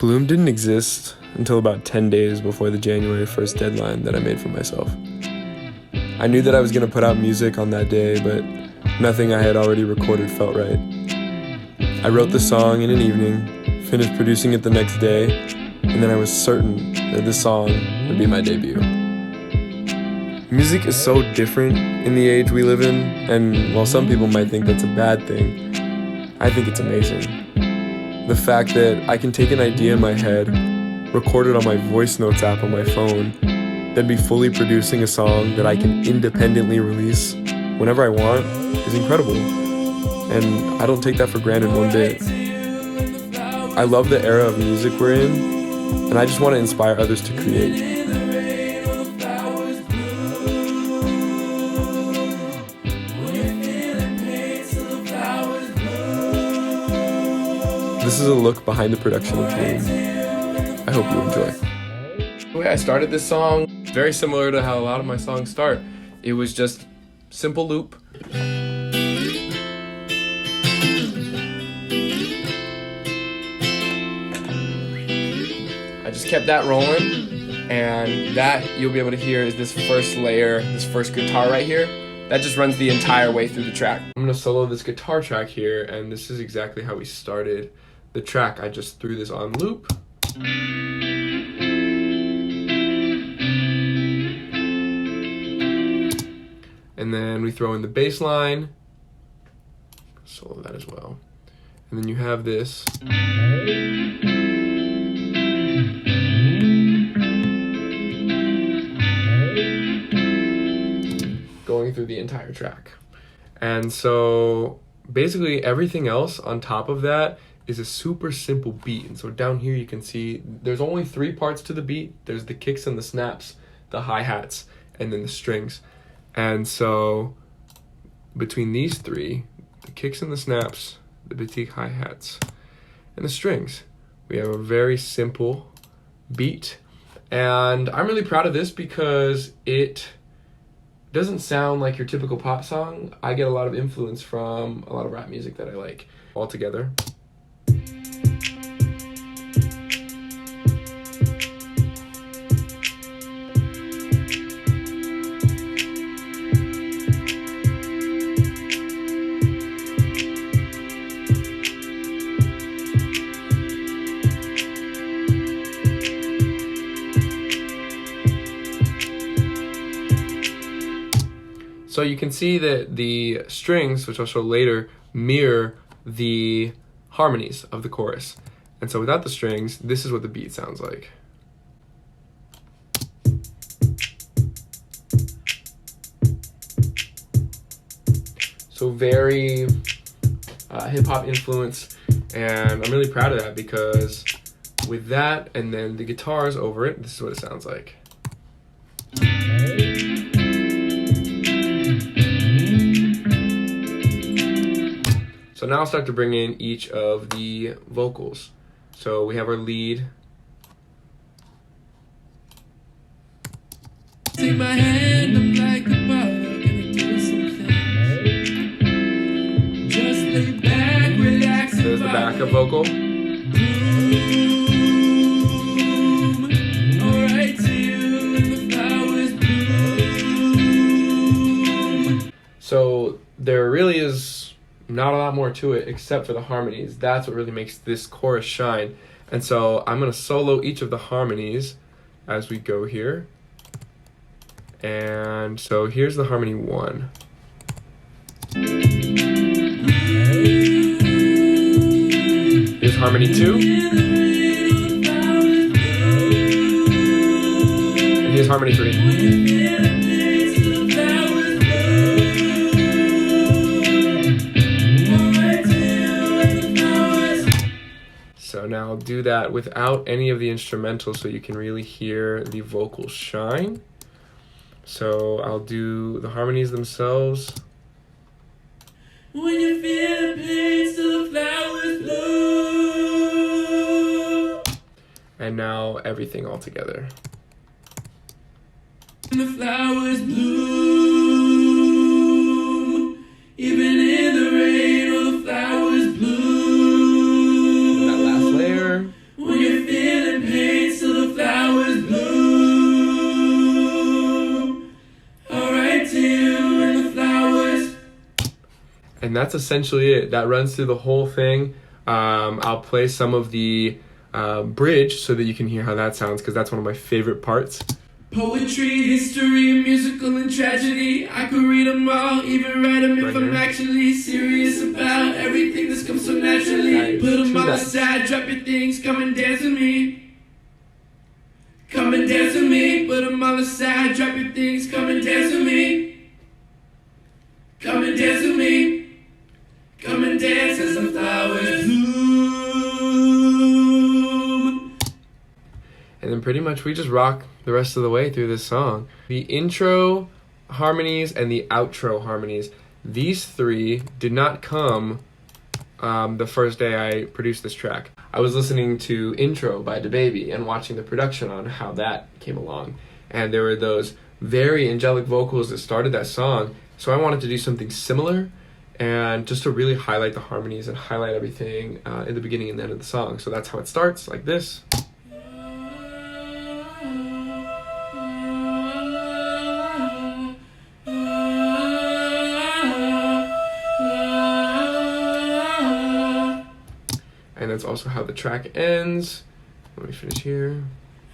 Bloom didn't exist until about 10 days before the January 1st deadline that I made for myself. I knew that I was going to put out music on that day, but nothing I had already recorded felt right. I wrote the song in an evening, finished producing it the next day, and then I was certain that this song would be my debut. Music is so different in the age we live in, and while some people might think that's a bad thing, I think it's amazing. The fact that I can take an idea in my head, record it on my voice notes app on my phone, then be fully producing a song that I can independently release whenever I want is incredible. And I don't take that for granted one bit. I love the era of music we're in, and I just want to inspire others to create. This is a look behind the production of Bloom. I hope you enjoy. The way I started this song, very similar to how a lot of my songs start. It was just simple loop. I just kept that rolling, and that you'll be able to hear is this first layer, this first guitar right here. That just runs the entire way through the track. I'm gonna solo this guitar track here, and this is exactly how we started the track. I just threw this on loop. And then we throw in the bass line, solo that as well. And then you have this. Going through the entire track. And so basically everything else on top of that is a super simple beat. And so down here you can see there's only 3 parts to the beat. There's the kicks and the snaps, the hi-hats, and then the strings. And so between these 3, the kicks and the snaps, the batik hi-hats, and the strings, we have a very simple beat. And I'm really proud of this because it doesn't sound like your typical pop song. I get a lot of influence from a lot of rap music that I like. All together. So you can see that the strings, which I'll show later, mirror the harmonies of the chorus. And so without the strings, this is what the beat sounds like. So very hip-hop influence, and I'm really proud of that because with that and then the guitars over it, this is what it sounds like. So now I'll start to bring in each of the vocals. So we have our lead. Take my hand, I'm like a bottle, gonna do something. Just lay back, relax. There's the backup vocal. Alright to you and the flowers bloom. So there really is not a lot more to it except for the harmonies. That's what really makes this chorus shine. And so I'm going to solo each of the harmonies as we go here. And so here's the harmony 1. Here's harmony 2. And here's harmony 3. So now I'll do that without any of the instrumentals so you can really hear the vocals shine. So I'll do the harmonies themselves. When you feel pain, so the flowers bloom. And now everything all together. When the flowers bloom, even in the rain, all the flowers bloom. And that last layer. When you feel that's essentially it. That runs through the whole thing. I'll play some of the bridge so that you can hear how that sounds, because that's one of my favorite parts. Poetry, history, musical, and tragedy. I could read them all, even write them if I'm actually serious about everything that's come so naturally. Put them all aside, drop your things, come and dance with me. Come and dance with me. Put them all aside, drop your things, come and dance with me. Come and dance with me. Come and dance as the flowers bloom. And then pretty much we just rock the rest of the way through this song. The intro harmonies and the outro harmonies, these three did not come the first day I produced this track. I was listening to Intro by DaBaby and watching the production on how that came along. And there were those very angelic vocals that started that song. So I wanted to do something similar, and just to really highlight the harmonies and highlight everything in the beginning and the end of the song. So that's how it starts, like this. And that's also how the track ends. Let me finish here.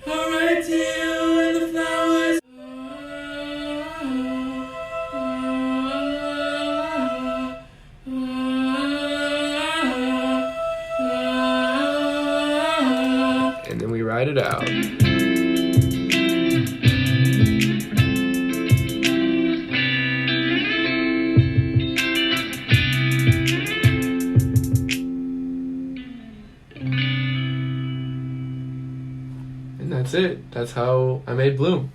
Alright, to you and the flowers. And then we ride it out. And that's it. That's how I made Bloom.